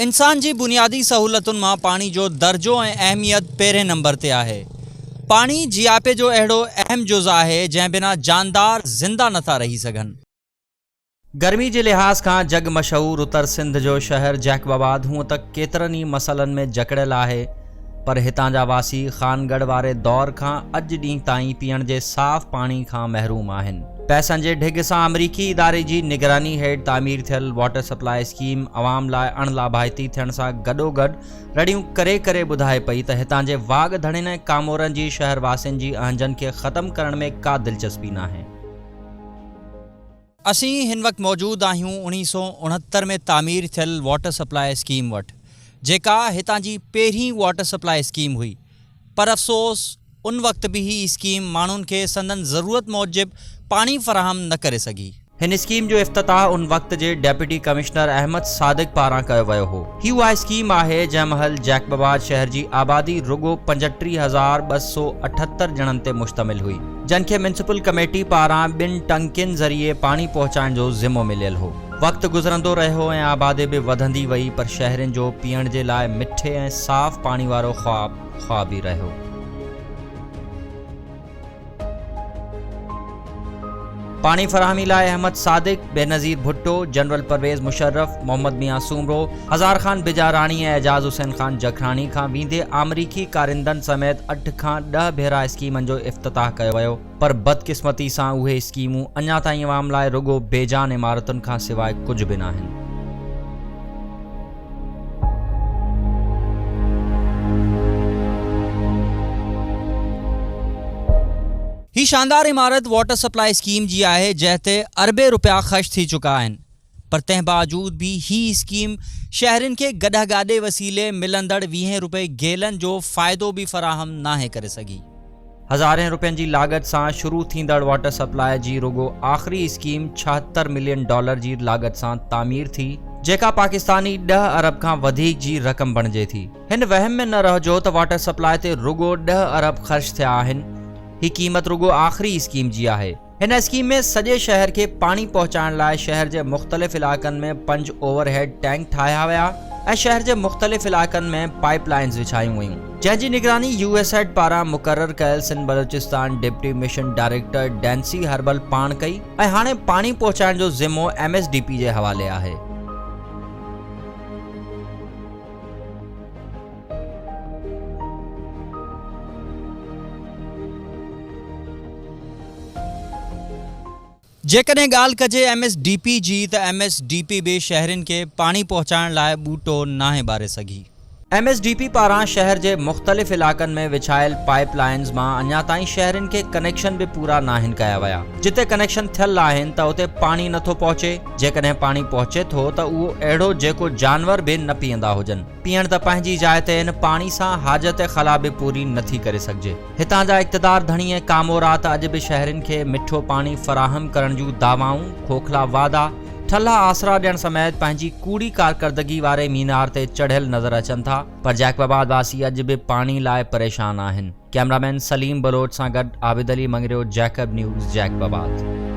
इंसान जी बुनियादी सहूलतुनि मां पानी जो दर्जो ऐं अहमियत पहिरें नंबर ते आहे। पानी जियापे जो अहिड़ो अहम जुज़ आहे जंहिं बिना जानदार ज़िंदा नथा रही सघनि। गर्मी जे लिहाज़ खां जग मशहूर उत्तर सिंध जो शहर जैकबाबाद हूअं त केतिरनि ई मसइलनि में जकड़ियल आहे, पर हितां जा वासी ख़ानगढ़ वारे दौर खां अॼु ॾींहुं ताईं पीअण जे साफ़ पाणी खां महरूम आहिनि। पैसनि जे ढिग सां अमरीकी इदारे जी निगरानी हेठि तामीर थियल वाटर सप्लाई स्कीम अवाम लाइ अणलाभाइती थियण सां गॾोगॾु रड़ियूं करे ॿुधाए पई त हितां जे वाघ धड़ियुनि ऐं कामोरनि जी शहरवासियुनि जी अहंजनि खे ख़तमु करण में का दिलचस्पी नाहे। असीं हिन वक़्तु मौजूदु आहियूं 1969 में तामीर थियल वाटर सप्लाई स्कीम वटि, जेका हितां जी पहिरीं वाटर सप्लाई स्कीम हुई। पर अफ़सोस उन वक़्त बि ही स्कीम माण्हुनि खे संदन ज़रूरत मूजिब पाणी फ़राहम न करे सघी। हिन स्कीम जो इफ़्तिताह उन वक़्त जे डेप्यूटी कमिश्नर अहमद सादिक पारां कयो वियो हो। ही उहा स्कीम आहे जंहिं महिल जैकबाबाद शहर जी आबादी रुगो 35,278 ॼणनि ते मुश्तमिल हुई, जंहिंखे म्युनिसिपल कमेटी पारां 2 टंकियुनि ज़रिए पाणी पहुचाइण जो ज़िम्मो मिलियल हो। वक़्तु गुज़रंदो रहियो ऐं आबादी बि वधंदी वई, पर शहरनि जो पीअण जे लाइ मिठे ऐं साफ़ पाणी वारो ख्वाब ई रहियो। पानी फराहमी लाइ अहमद सादिक, बेनज़ीर भुट्टो, जनरल परवेज़ मुशर्रफ, मोहम्मद मियां सूमरो, हज़ार खान बिजारानी ऐं एजाज़ हुसैन खान जखरानी खां वींदे अमरीकी कारिंदनि समेत 8 खां 10 भेरा स्कीमनि जो इफ़्तिताह कयो वियो, पर बदकिस्मती सां उहे स्कीमूं अञा ताईं अवाम लाइ रुगो बेजान इमारतुनि खां सवाइ कुझु बि नाहिनि। ही शानदार इमारत वाटर सप्लाई स्कीम जी आहे, जंहिं ते अरबे रुपया ख़र्च थी चुका आहिनि, पर तंहिं बावजूद भी ही स्कीम शहरनि खे गॾह गाॾे वसीले मिलंदड़ 20 रुपए गैलन जो फ़ाइदो भी फराहम नाहे करे सघी। हज़ारें रुपयनि जी लागत सां शुरू थींदड़ वाटर सप्लाई जी रुगो आख़िरी स्कीम $76 मिलियन जी लागत सां तामीर थी, जेका पाकिस्तानी 10 अरब खां वधीक जी रक़म बणिजे थी। हिन वहम में न रहिजो त वाटर सप्लाई ते रुगो 10 अरब ख़र्च थिया आहिनि। ही क़ीमत रुगो आख़िरी स्कीम जी आहे। हिन स्कीम में सॼे शहर खे पाणी पहुचाइण लाइ शहर जे मुख़्तलिफ़ इलाक़नि में 5 ओवरहेड टैंक ठाहिया विया ऐं शहर जे मुख़्तलिफ़ इलाक़नि में पाइपलाइन्स विछायूं वयूं, जंहिंजी निगरानी USAID पारां मुक़ररु कयल Sindh Balochistan deputy mission director Denise Herbol पाण कई ऐं हाणे पाणी पहुचाइण जो ज़िम्मो MSDP जे हवाले आहे। जेकॾहिं ॻाल्हि कजे MSDP जी, त MSDP बि शहरनि खे पाणी पहुचाइण लाइ ॿूटो नाहे ॿारे सघी। MSDP पारां शहर जे मुख़्तलिफ़ इलाक़नि में विछायल पाइपलाइन्स मां अञा ताईं शहरनि खे कनेक्शन बि पूरा नाहिनि कया विया। जिते कनेक्शन थियल आहिनि त उते पाणी नथो पहुचे। जेकॾहिं पाणी पहुचे थो त उहो अहिड़ो जेको जानवर बि न पीअंदा हुजनि। पीअण त पंहिंजी जाइ ते इन पाणी सां हाजत ख़ला बि पूरी नथी करे सघिजे। हितां जा इक़्तिदार धणी ऐं कामोरात अॼु बि शहरनि खे मिठो पाणी फराहम करण जूं दावाऊं, खोखला वादा, ठल्हा आसरा ॾियण समेत पंहिंजी कूड़ी कारकर्दगी वारे मीनार ते चढ़ियल नज़र अचनि था, पर जैकबाबाद वासी अॼु बि पाणी लाइ परेशान आहिनि। कैमरामैन सलीम बलोच सां गॾु आबिद अली मंगरियो, जैकब न्यूज़, जैकबाबाद।